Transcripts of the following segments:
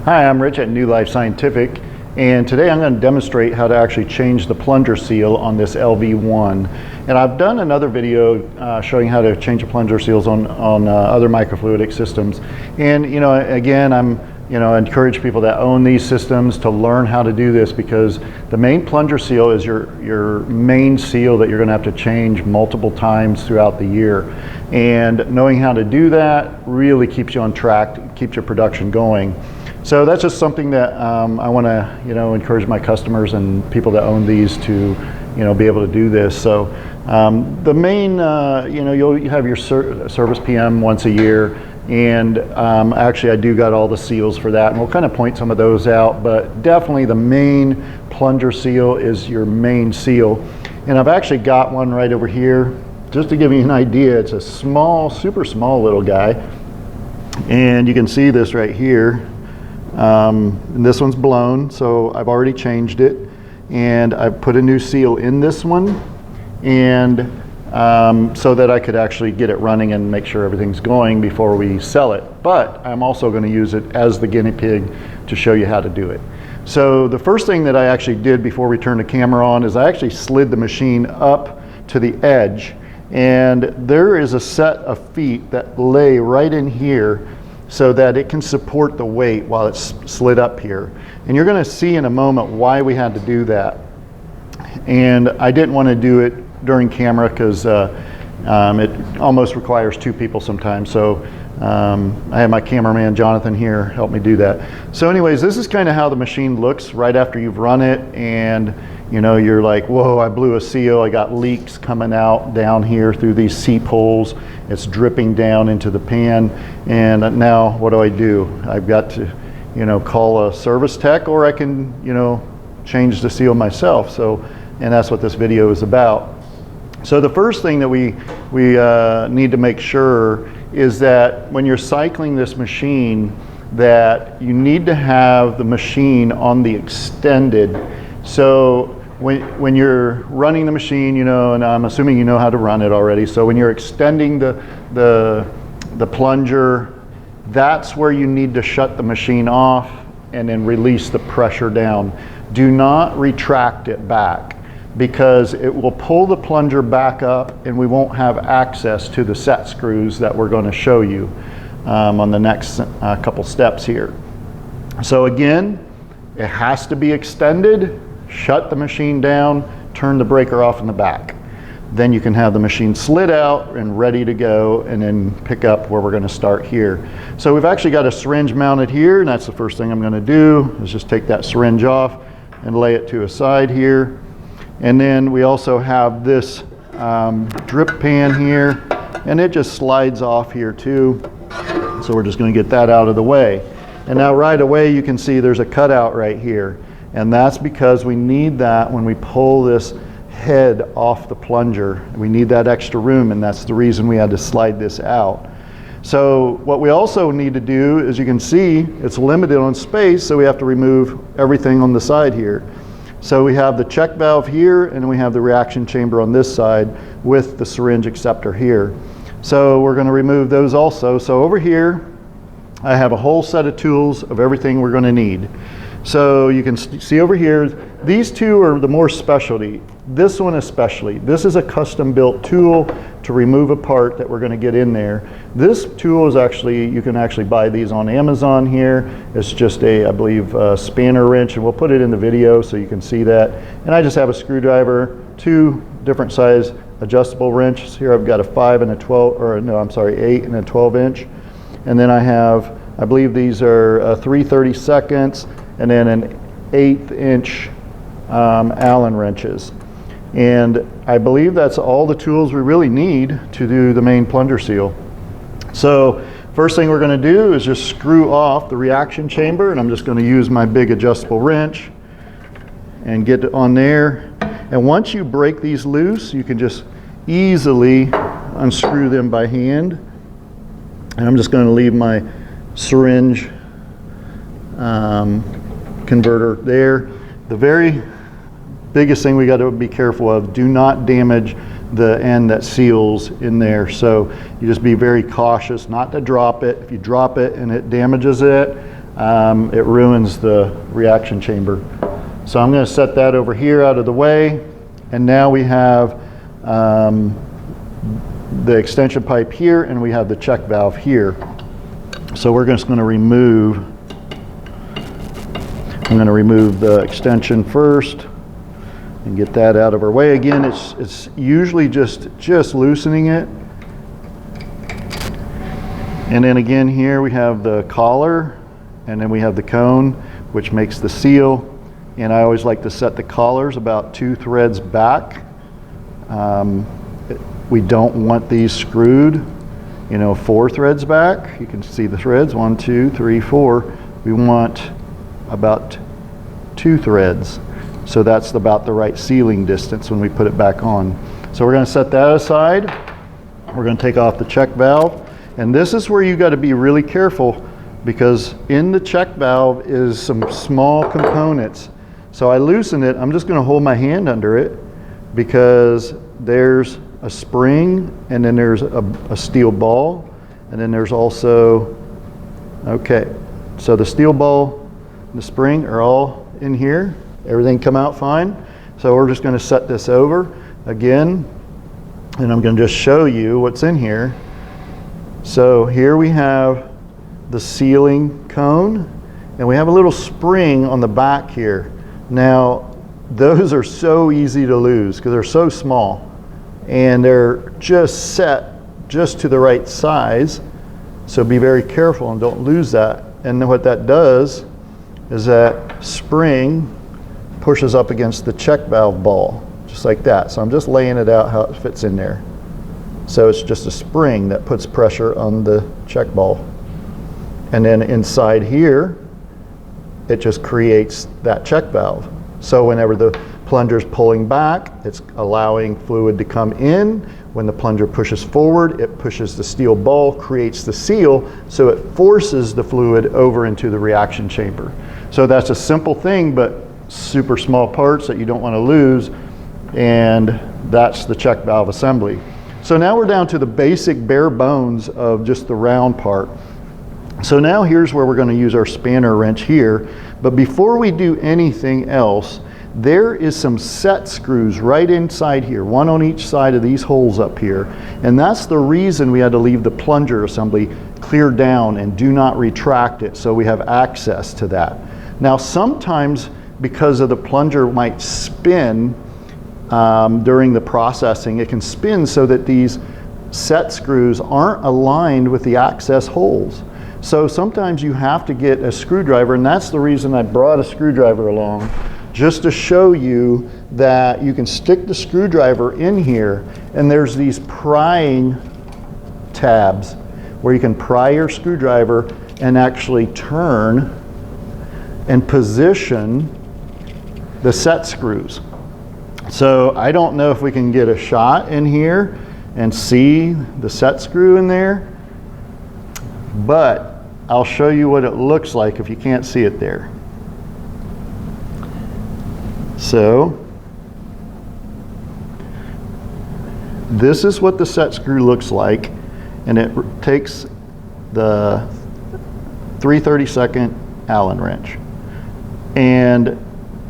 Hi, I'm Rich at New Life Scientific, and today I'm going to demonstrate how to actually change the plunger seal on this LV1. And I've done another video showing how to change the plunger seals on other microfluidic systems. And again, I encourage people that own these systems to learn how to do this, because the main plunger seal is your main seal that you're going to have to change multiple times throughout the year. And knowing how to do that really keeps you on track, keeps your production going. So that's just something that I want to encourage my customers and people that own these to be able to do this. So the main you'll have your service PM once a year, and actually I do got all the seals for that, and we'll kind of point some of those out, but definitely the main plunger seal is your main seal. And I've actually got one right over here just to give you an idea. It's a small, super small little guy, and you can see this right here. And this one's blown, so I've already changed it, and I've put a new seal in this one, and so that I could actually get it running and make sure everything's going before we sell it. But I'm also going to use it as the guinea pig to show you how to do it. So the first thing that I actually did before we turned the camera on is I actually slid the machine up to the edge, and there is a set of feet that lay right in here so that it can support the weight while it's slid up here. And you're going to see in a moment why we had to do that. And I didn't want to do it during camera because it almost requires two people sometimes. So I have my cameraman Jonathan here help me do that. So anyways, this is kind of how the machine looks right after you've run it, and you're like, whoa, I blew a seal, I got leaks coming out down here through these seep holes, it's dripping down into the pan, and now what do? I've got to call a service tech, or I can change the seal myself. So, and that's what this video is about. So the first thing that we need to make sure is that when you're cycling this machine, that you need to have the machine on the extended. So when you're running the machine, and I'm assuming you know how to run it already, so when you're extending the plunger, that's where you need to shut the machine off and then release the pressure down. Do not retract it back, because it will pull the plunger back up and we won't have access to the set screws that we're going to show you on the next couple steps here. So again, it has to be extended. Shut the machine down, turn the breaker off in the back. Then you can have the machine slid out and ready to go, and then pick up where we're going to start here. So we've actually got a syringe mounted here, and that's the first thing I'm going to do, is just take that syringe off and lay it to a side here. And then we also have this drip pan here, and it just slides off here too. So we're just going to get that out of the way. And now right away you can see there's a cutout right here. And that's because we need that when we pull this head off the plunger. We need that extra room, and that's the reason we had to slide this out. So what we also need to do, as you can see, it's limited on space, so we have to remove everything on the side here. So we have the check valve here, and we have the reaction chamber on this side with the syringe acceptor here. So we're going to remove those also. So over here, I have a whole set of tools of everything we're going to need. So you can see over here, these two are the more specialty. This one especially. This is a custom built tool to remove a part that we're going to get in there. This tool is actually, you can actually buy these on Amazon here. It's just I believe, a spanner wrench, and we'll put it in the video so you can see that. And I just have a screwdriver, two different size adjustable wrenches. Here I've got a 5 and a 12, or no, I'm sorry, 8 and a 12 inch. And then I have, I believe these are 3/32, and then an 1/8 inch Allen wrenches. And I believe that's all the tools we really need to do the main plunger seal. So first thing we're going to do is just screw off the reaction chamber, and I'm just going to use my big adjustable wrench and get it on there. And once you break these loose, you can just easily unscrew them by hand. And I'm just going to leave my syringe converter there. The very biggest thing we got to be careful of, do not damage the end that seals in there. So you just be very cautious not to drop it. If you drop it and it damages it, it ruins the reaction chamber. So I'm going to set that over here out of the way, and now we have the extension pipe here, and we have the check valve here. So we're just going to remove, I'm going to remove the extension first and get that out of our way. Again, it's usually just loosening it. And then again here we have the collar, and then we have the cone, which makes the seal. And I always like to set the collars about 2 threads back. We don't want these screwed, 4 threads back. You can see the threads, 1, 2, 3, 4. We want about 2 threads. So that's about the right sealing distance when we put it back on. So we're going to set that aside. We're going to take off the check valve. And this is where you got to be really careful, because in the check valve is some small components. So I loosen it. I'm just going to hold my hand under it, because there's a spring, and then there's a steel ball, and then there's also, okay, so the steel ball and the spring are all in here. Everything come out fine. So we're just going to set this over again, and I'm going to just show you what's in here. So here we have the sealing cone, and we have a little spring on the back here. Now those are so easy to lose because they're so small, and they're just set just to the right size. So be very careful and don't lose that. And then what that does is that spring pushes up against the check valve ball, just like that. So I'm just laying it out how it fits in there. So it's just a spring that puts pressure on the check ball. And then inside here, it just creates that check valve. So whenever the plunger's pulling back, it's allowing fluid to come in. When the plunger pushes forward, it pushes the steel ball, creates the seal, so it forces the fluid over into the reaction chamber. So that's a simple thing, but super small parts that you don't want to lose, and that's the check valve assembly. So now we're down to the basic bare bones of just the round part. So now here's where we're going to use our spanner wrench here. But before we do anything else, there is some set screws right inside here, one on each side of these holes up here. And that's the reason we had to leave the plunger assembly clear down and do not retract it, so we have access to that. Now sometimes, because of the plunger might spin during the processing, it can spin so that these set screws aren't aligned with the access holes. So sometimes you have to get a screwdriver, and that's the reason I brought a screwdriver along, just to show you that you can stick the screwdriver in here, and there's these prying tabs where you can pry your screwdriver and actually turn and position the set screws. So I don't know if we can get a shot in here and see the set screw in there, but I'll show you what it looks like if you can't see it there. So this is what the set screw looks like, and it takes the 3/32 Allen wrench. And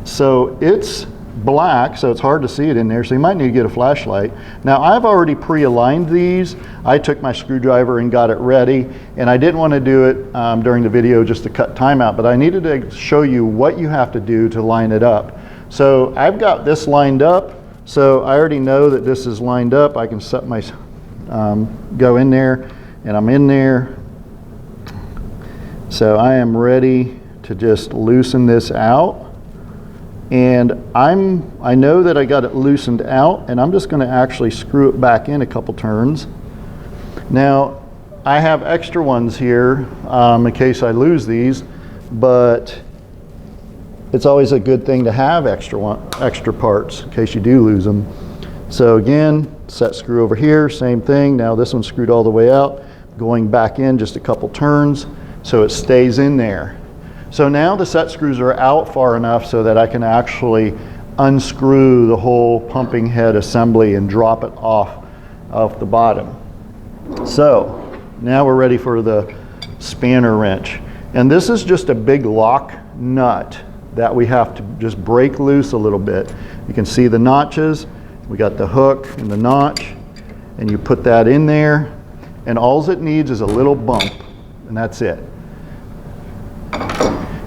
so it's black, so it's hard to see it in there, so you might need to get a flashlight. Now I've already pre-aligned these. I took my screwdriver and got it ready, and I didn't want to do it during the video just to cut time out, but I needed to show you what you have to do to line it up. So I've got this lined up, so I already know that this is lined up. I can set my, go in there, and I'm in there. So I am ready to just loosen this out. And I know that I got it loosened out, and I'm just going to actually screw it back in a couple turns. Now I have extra ones here in case I lose these, but it's always a good thing to have extra parts in case you do lose them. So again, set screw over here, same thing. Now this one's screwed all the way out, going back in just a couple turns so it stays in there. So now the set screws are out far enough so that I can actually unscrew the whole pumping head assembly and drop it off the bottom. So now we're ready for the spanner wrench. And this is just a big lock nut that we have to just break loose a little bit. You can see the notches. We got the hook and the notch, and you put that in there, and all it needs is a little bump, and that's it.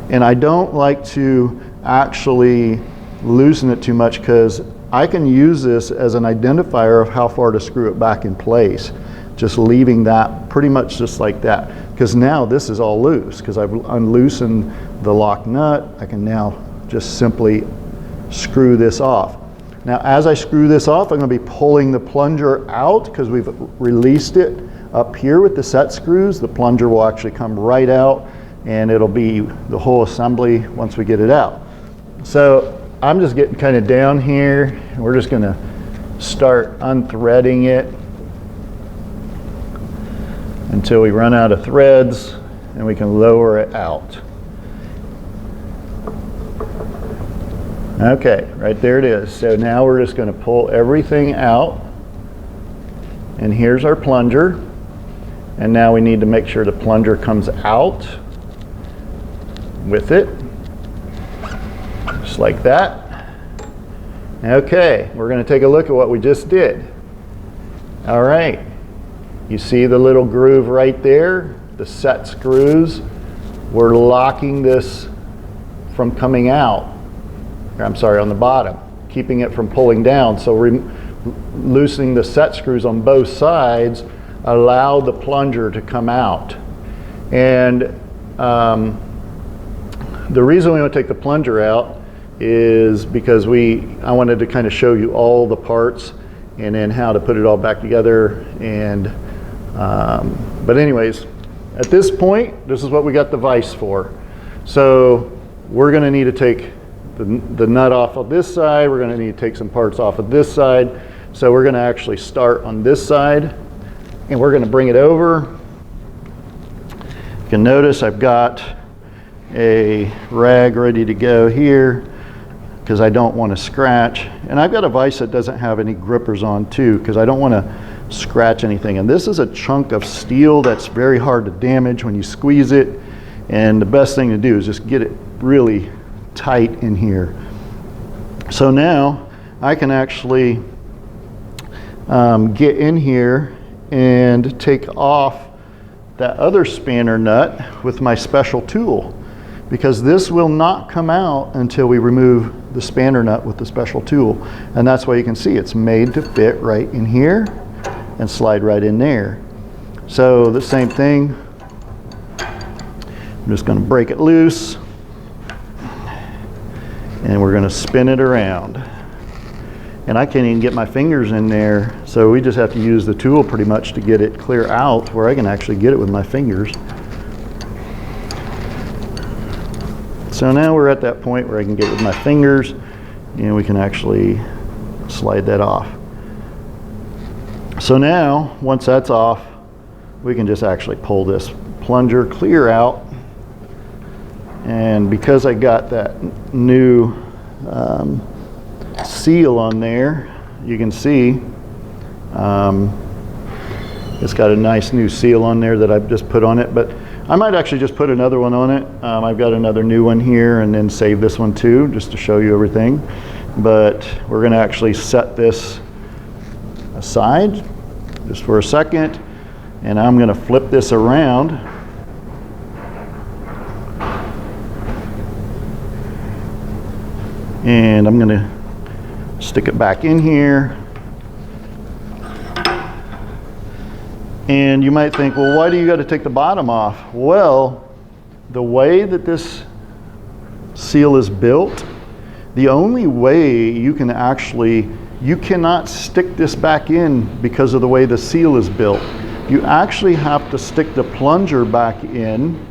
And I don't like to actually loosen it too much, because I can use this as an identifier of how far to screw it back in place. Just leaving that pretty much just like that. Because now this is all loose, because I've unloosened the lock nut. I can now just simply screw this off. Now as I screw this off, I'm going to be pulling the plunger out, because we've released it up here with the set screws. The plunger will actually come right out, and it'll be the whole assembly once we get it out. So I'm just getting kind of down here, and we're just going to start unthreading it until we run out of threads, and we can lower it out. Okay, right there it is. So now we're just going to pull everything out, and here's our plunger. And now we need to make sure the plunger comes out with it, just like that. Okay, we're going to take a look at what we just did. All right, you see the little groove right there, the set screws. We're locking this from coming out. I'm sorry, on the bottom, keeping it from pulling down. So loosening the set screws on both sides allow the plunger to come out. And the reason we want to take the plunger out is because I wanted to kind of show you all the parts and then how to put it all back together. And but anyways, at this point, this is what we got the vise for. So we're going to need to take the nut off of this side. We're going to need to take some parts off of this side. So we're going to actually start on this side, and we're going to bring it over. You can notice I've got a rag ready to go here because I don't want to scratch. And I've got a vise that doesn't have any grippers on too, because I don't want to scratch anything. And this is a chunk of steel that's very hard to damage when you squeeze it. And the best thing to do is just get it really tight in here. So now I can actually get in here and take off that other spanner nut with my special tool, because this will not come out until we remove the spanner nut with the special tool. And that's why you can see it's made to fit right in here and slide right in there. So the same thing, I'm just going to break it loose, and we're going to spin it around. And I can't even get my fingers in there, so we just have to use the tool pretty much to get it clear out where I can actually get it with my fingers. So now we're at that point where I can get it with my fingers, and we can actually slide that off. So now, once that's off, we can just actually pull this plunger clear out. And because I got that new seal on there, you can see it's got a nice new seal on there that I've just put on it, but I might actually just put another one on it. I've got another new one here, and then save this one too, just to show you everything. But we're going to actually set this aside just for a second, and I'm going to flip this around. And I'm going to stick it back in here. And you might think, well, why do you got to take the bottom off? Well, the way that this seal is built, the only way you can actually, you cannot stick this back in because of the way the seal is built. You actually have to stick the plunger back in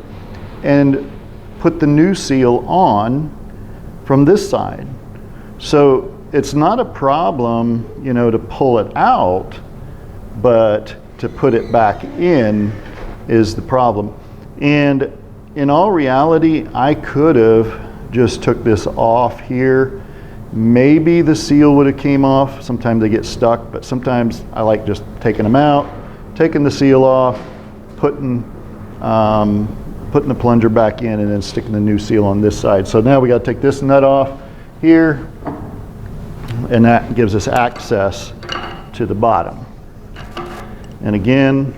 and put the new seal on from this side. So it's not a problem, you know, to pull it out, but to put it back in is the problem. And in all reality, I could have just took this off here. Maybe the seal would have came off. Sometimes they get stuck, but sometimes I like just taking them out, taking the seal off, putting putting the plunger back in and then sticking the new seal on this side. So now we got to take this nut off here, and that gives us access to the bottom. And again,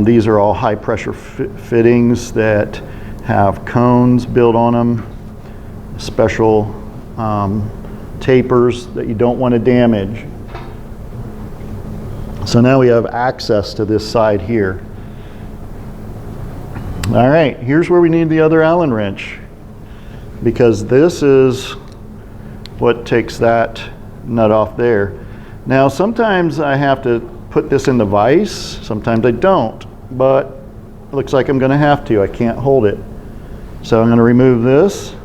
these are all high pressure fittings that have cones built on them, special tapers that you don't want to damage. So now we have access to this side here. All right, here's where we need the other Allen wrench, because this is what takes that nut off there. Now sometimes I have to put this in the vise, sometimes I don't, but it looks like I'm going to have to. I can't hold it. So I'm going to remove this.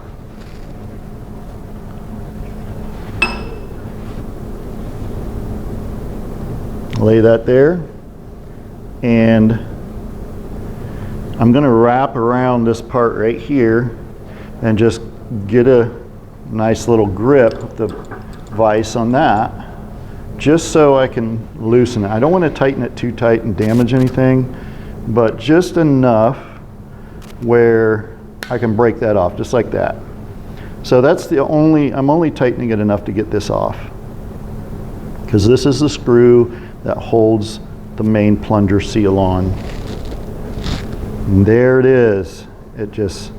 Lay that there, and I'm going to wrap around this part right here and just get a nice little grip with the vise on that, just so I can loosen it. I don't want to tighten it too tight and damage anything, but just enough where I can break that off, just like that. So that's the only, I'm only tightening it enough to get this off, because this is the screw that holds the main plunger seal on. And there it is. It just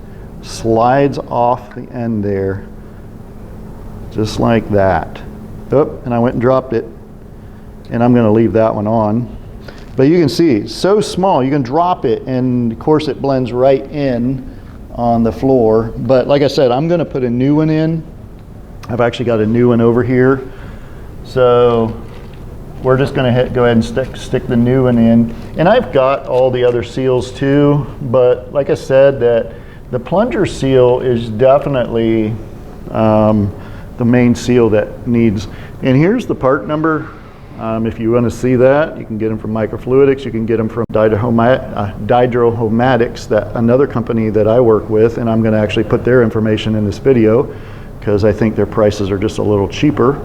slides off the end there, just like that. Oh, and I went and dropped it. And I'm going to leave that one on. But you can see, it's so small, you can drop it, and of course it blends right in on the floor. But like I said, I'm going to put a new one in. I've actually got a new one over here. So we're just going to go ahead and stick the new one in. And I've got all the other seals too, but like I said, that the plunger seal is definitely the main seal that needs. And here's the part number. If you want to see that, you can get them from Microfluidics. You can get them from Hydrohomatics, that another company that I work with, and I'm going to actually put their information in this video because I think their prices are just a little cheaper.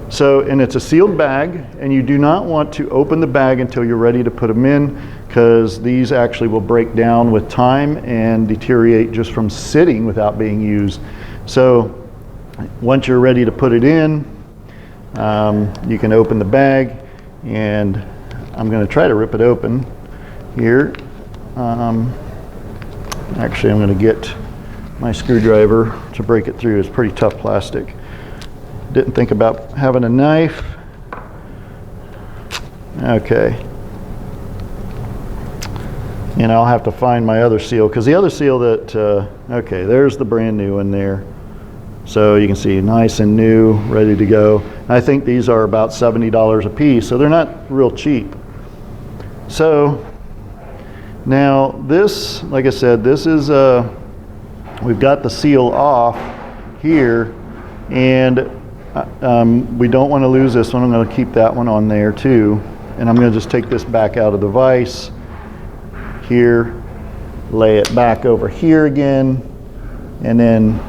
So, and it's a sealed bag, and you do not want to open the bag until you're ready to put them in, because these actually will break down with time and deteriorate just from sitting without being used. So once you're ready to put it in, you can open the bag, and I'm going to try to rip it open here. Actually, I'm going to get my screwdriver to break it through. It's pretty tough plastic. Didn't think about having a knife. Okay. And I'll have to find my other seal, because the other seal that, okay, there's the brand new one there. So you can see nice and new, ready to go. I think these are about $70 a piece, so they're not real cheap. So now this, like I said, this is, we've got the seal off here, and we don't want to lose this one. I'm going to keep that one on there too. And I'm going to just take this back out of the vise here, lay it back over here again, and then,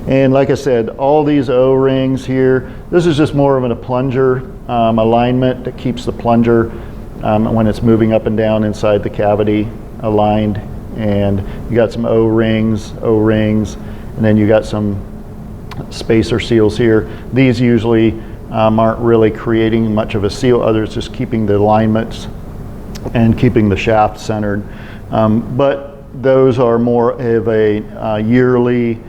and like I said, all these O-rings here, this is just more of a plunger alignment that keeps the plunger when it's moving up and down inside the cavity aligned. And you got some O-rings, and then you got some spacer seals here. These usually aren't really creating much of a seal, others just keeping the alignments and keeping the shaft centered. But those are more of a yearly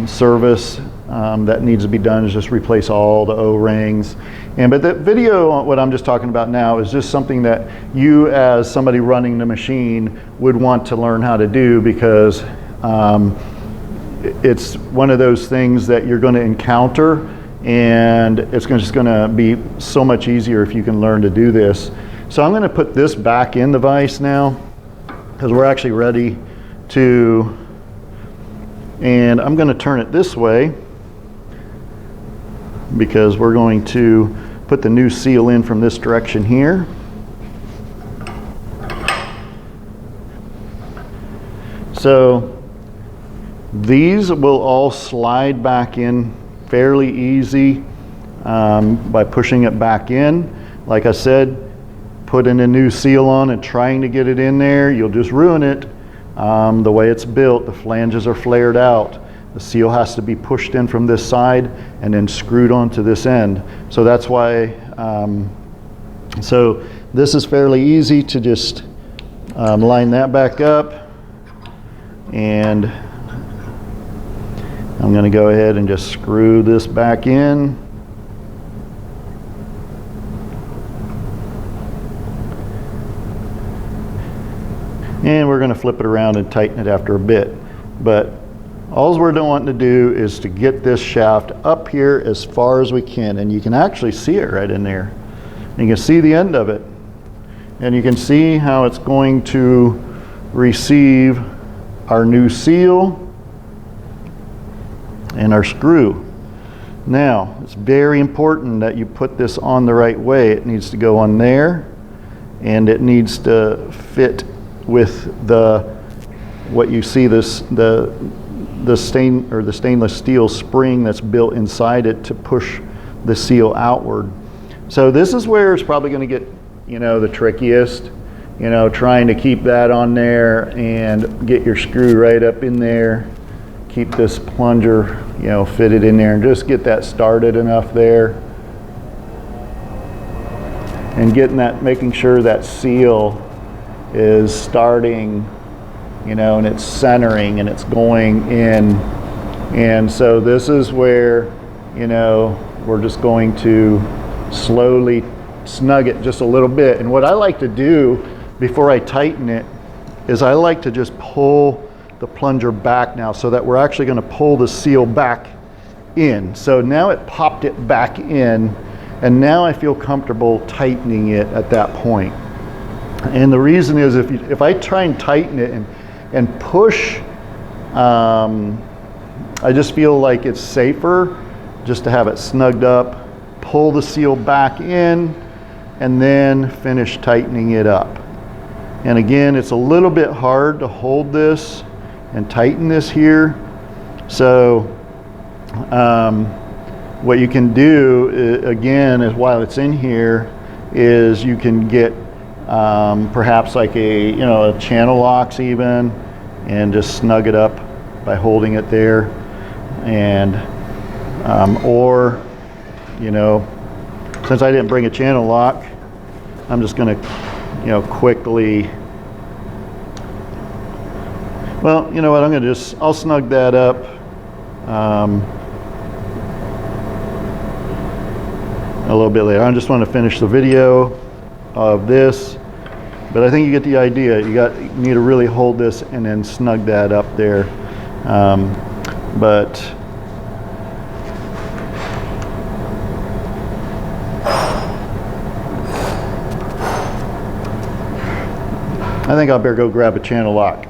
service that needs to be done, is just replace all the O-rings. But the video, what I'm just talking about now, is just something that you as somebody running the machine would want to learn how to do, because it's one of those things that you're going to encounter, and it's just going to be so much easier if you can learn to do this. So I'm going to put this back in the vise now, because we're actually ready to, and I'm going to turn it this way, because we're going to put the new seal in from this direction here. So these will all slide back in fairly easy by pushing it back in. Like I said, putting a new seal on and trying to get it in there, you'll just ruin it. The way it's built, the flanges are flared out. The seal has to be pushed in from this side and then screwed onto this end. So that's why, so this is fairly easy to just line that back up, and I'm going to go ahead and just screw this back in. And we're going to flip it around and tighten it after a bit. But all we're wanting to do is to get this shaft up here as far as we can. And you can actually see it right in there. You can see the end of it. And you can see how it's going to receive our new seal and our screw. Now, it's very important that you put this on the right way. It needs to go on there, and it needs to fit with the, what you see, the stainless steel spring that's built inside it to push the seal outward. So this is where it's probably going to get, you know, the trickiest, you know, trying to keep that on there and get your screw right up in there, keep this plunger, you know, fitted in there, and just get that started enough there, and getting that, making sure that seal is starting, you know, and it's centering and it's going in. And so this is where, you know, we're just going to slowly snug it just a little bit. And what I like to do before I tighten it is I like to just pull the plunger back now, so that we're actually going to pull the seal back in. So now it popped it back in, and now I feel comfortable tightening it at that point. And the reason is, if I try and tighten it and push, I just feel like it's safer just to have it snugged up, pull the seal back in, and then finish tightening it up. And again, it's a little bit hard to hold this and tighten this here. So what you can do, again, is while it's in here, is you can get perhaps like a, you know, a channel locks even, and just snug it up by holding it there. And or, you know, since I didn't bring a channel lock, I'm just going to, you know, quickly, well, you know what, I'm going to I'll snug that up. A little bit later. I just want to finish the video of this, but I think you get the idea. You need to really hold this and then snug that up there. But I think I better go grab a channel lock.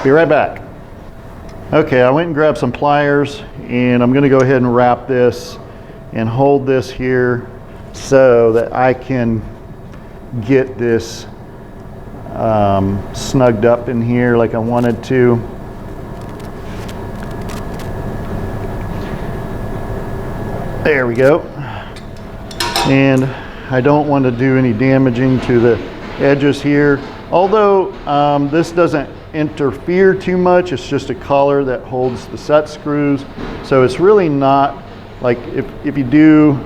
Be right back. Okay, I went and grabbed some pliers, and I'm going to go ahead and wrap this and hold this here so that I can get this snugged up in here like I wanted to. There we go. And I don't want to do any damaging to the edges here. Although this doesn't interfere too much, it's just a collar that holds the set screws. So it's really not, like, if you do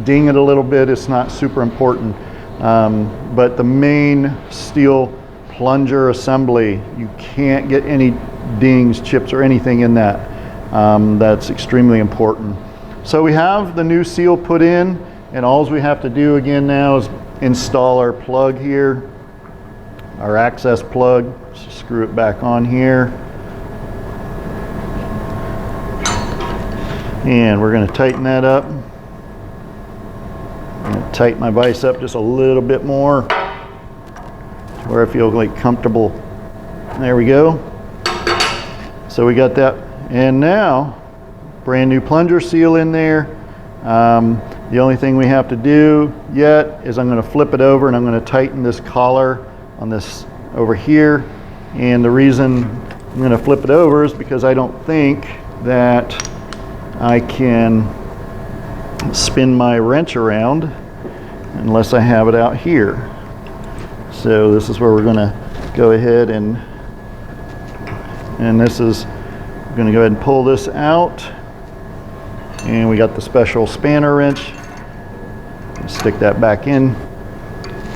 ding it a little bit, it's not super important. But the main steel plunger assembly, you can't get any dings, chips, or anything in that. That's extremely important. So we have the new seal put in, and all we have to do again now is install our plug here, our access plug. Screw it back on here. And we're going to tighten that up. I'm going to tighten my vise up just a little bit more to where I feel like comfortable. There we go. So we got that. And now, brand new plunger seal in there. The only thing we have to do yet is I'm going to flip it over, and I'm going to tighten this collar on this over here. And the reason I'm going to flip it over is because I don't think that I can spin my wrench around unless I have it out here. So this is where we're going to go ahead and this is, we're going to go ahead and pull this out. And we got the special spanner wrench. Stick that back in.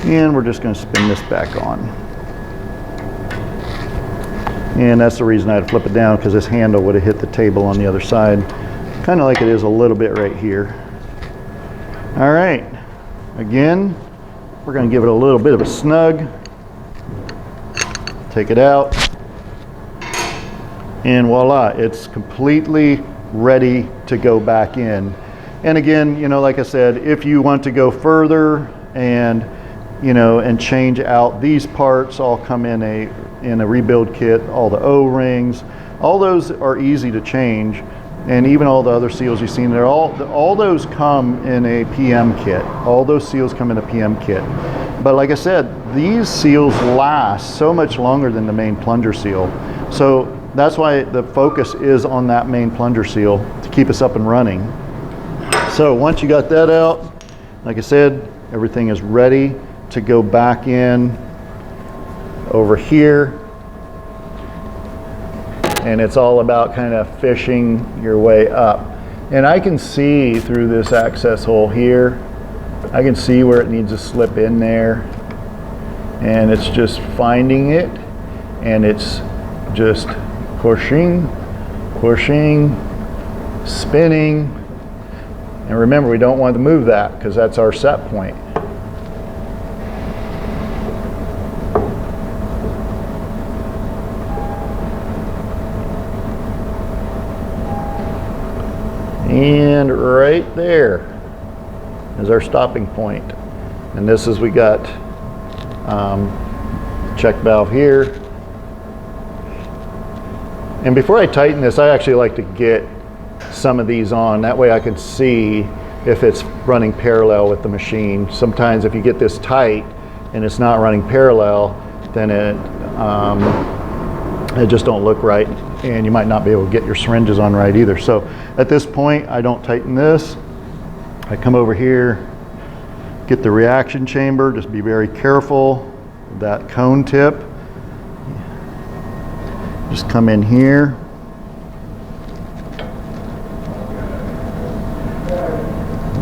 And we're just going to spin this back on. And that's the reason I had to flip it down, because this handle would have hit the table on the other side. Kind of like it is a little bit right here. All right. Again, we're going to give it a little bit of a snug. Take it out. And voila, it's completely ready to go back in. And again, you know, like I said, if you want to go further and, you know, and change out these parts, all come in a rebuild kit, all the O-rings, all those are easy to change. And even all the other seals you've seen, all those come in a PM kit. All those seals come in a PM kit. But like I said, these seals last so much longer than the main plunger seal. So that's why the focus is on that main plunger seal to keep us up and running. So once you got that out, like I said, everything is ready to go back in over here. And it's all about kind of fishing your way up. And I can see through this access hole here, I can see where it needs to slip in there. And it's just finding it, and it's just pushing, pushing, spinning. And remember, we don't want to move that because that's our set point. And right there is our stopping point. And this is, we got check valve here. And before I tighten this, I actually like to get some of these on. That way I can see if it's running parallel with the machine. Sometimes if you get this tight and it's not running parallel, then it just don't look right, and you might not be able to get your syringes on right either. So at this point, I don't tighten this. I come over here, get the reaction chamber. Just be very careful with that cone tip. Just come in here.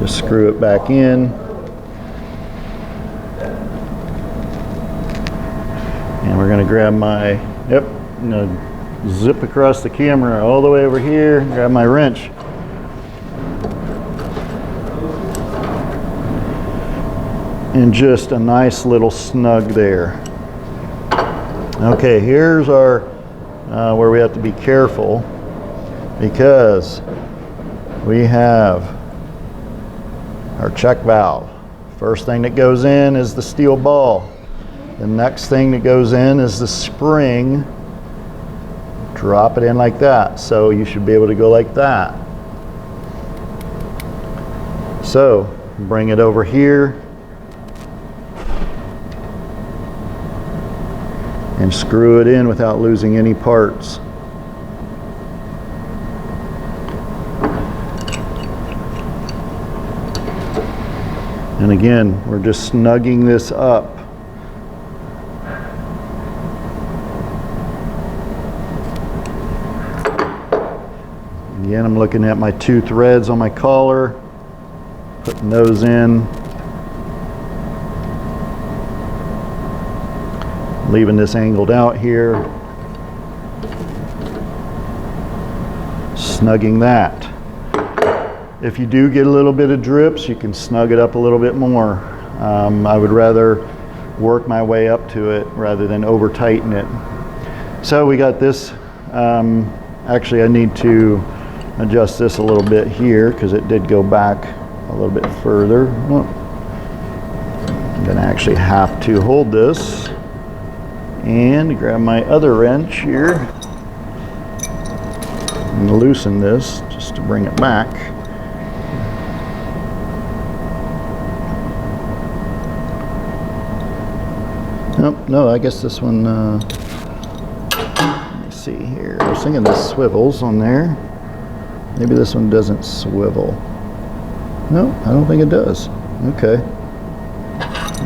Just screw it back in. And we're gonna grab my, I'm gonna zip across the camera all the way over here, grab my wrench. And just a nice little snug there. Okay, here's our, where we have to be careful, because we have our check valve. First thing that goes in is the steel ball. The next thing that goes in is the spring. Drop it in like that. So you should be able to go like that. So bring it over here and screw it in without losing any parts. And again, we're just snugging this up. Again, I'm looking at my 2 threads on my collar, putting those in, leaving this angled out here, snugging that. If you do get a little bit of drips, you can snug it up a little bit more. I would rather work my way up to it rather than over tighten it. So we got this, actually I need to adjust this a little bit here because it did go back a little bit further. Well, I'm gonna actually have to hold this and grab my other wrench here and loosen this just to bring it back. Nope, no, I guess this one, let me see here. I was thinking this swivels on there. Maybe this one doesn't swivel. No, I don't think it does. Okay.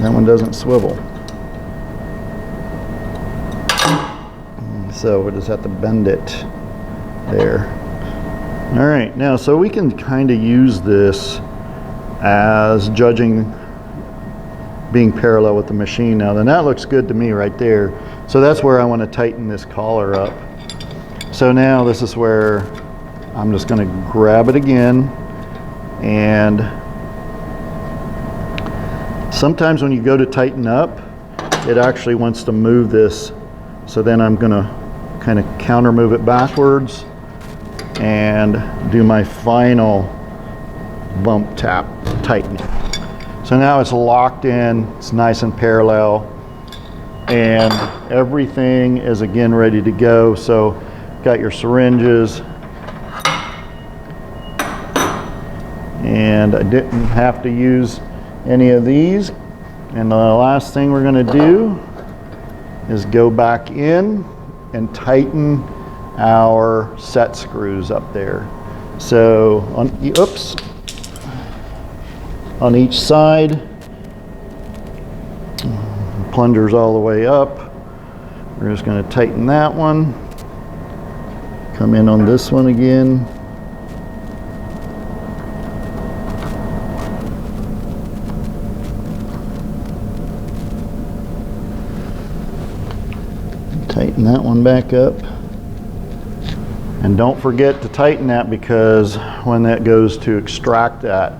That one doesn't swivel. So we just have to bend it there. All right, now so we can kind of use this as judging being parallel with the machine. Now then, that looks good to me right there. So that's where I want to tighten this collar up. So now this is where I'm just going to grab it again, and sometimes when you go to tighten up, it actually wants to move this. So then I'm going to kind of counter move it backwards and do my final bump tap tightening. So now it's locked in, it's nice and parallel, and everything is again ready to go. So got your syringes, and I didn't have to use any of these. And the last thing we're going to do is go back in and tighten our set screws up there. So on each side, plunger's all the way up. We're just going to tighten that one. Come in on this one again. Tighten that one back up. And don't forget to tighten that, because when that goes to extract that,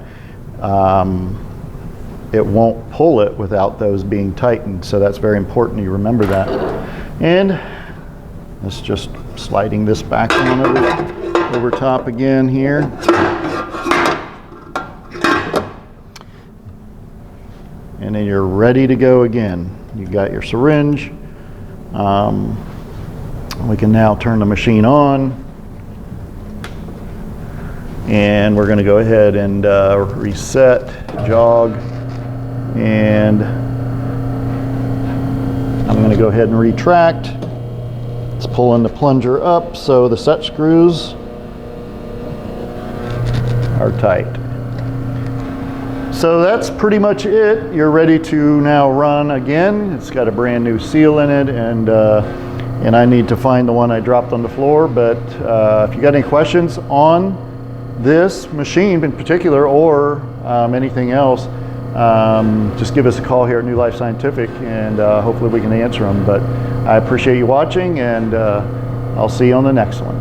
it won't pull it without those being tightened. So that's very important you remember that. And let's just sliding this back on over top again here. And then you're ready to go again. You got your syringe. We can now turn the machine on, and we're going to go ahead and reset, jog, and I'm going to go ahead and retract. It's pulling the plunger up so the set screws are tight. So that's pretty much it. You're ready to now run again. It's got a brand new seal in it, and I need to find the one I dropped on the floor. But if you got any questions on this machine in particular, or anything else, just give us a call here at New Life Scientific, and hopefully we can answer them. But I appreciate you watching, and I'll see you on the next one.